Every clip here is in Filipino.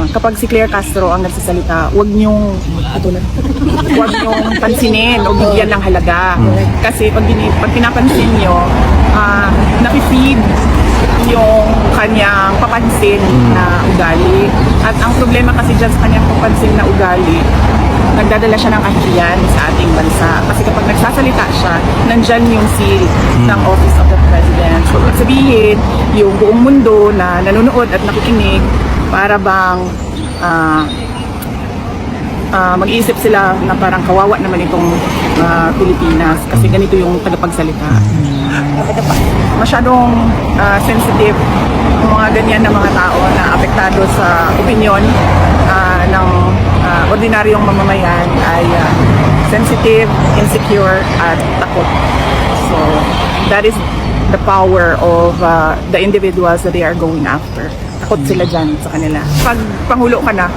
kapag si Claire Castro ang nagsasalita, huwag niyong pansinin o bigyan ng halaga. Kasi pag pinapansin niyo, napifeed yung kanyang papansin na ugali. At ang problema kasi dyan sa kanyang papansin na ugali, nagdadala siya ng kahihiyan sa ating bansa. Kasi kapag nagsasalita siya, nandyan yung seal ng Office of the President. So, ibig sabihin, yung buong mundo na nanonood at nakikinig, para bang mag-iisip sila na parang kawawa naman itong Pilipinas kasi ganito yung tagapagsalita. Masyadong sensitive ang mga ganyan na mga tao na apektado sa opinyon ng ordinaryong mamamayan ay sensitive, insecure, at takot. So, that is the power of the individuals that they are going after. Takot sila dyan sa kanila. Pag pangulo ka na,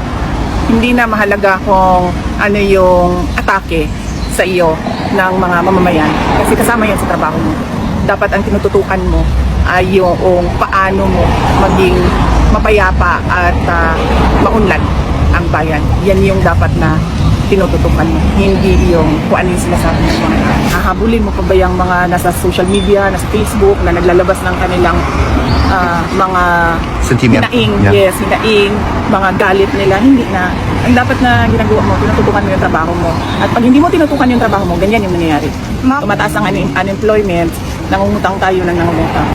hindi na mahalaga kung ano yung atake sa iyo ng mga mamamayan. Kasi kasama yan sa trabaho mo. Dapat ang tinututukan mo ay yung paano mo maging mapayapa at maunlad ang bayan. Yan yung dapat na tinututukan mo. Hindi yung kung ano yung sinasabi ng mga hahabulin mo pa ba yung mga nasa social media, nasa Facebook, na naglalabas ng kanilang mga hinaing, yes, hinaing, mga galit nila. Hindi na. Ang dapat na ginagawa mo, tinututukan mo yung trabaho mo. At pag hindi mo tinutukan yung trabaho mo, ganyan yung nangyayari. Tumataas ang unemployment, nangungutang tayo ng nangungutang.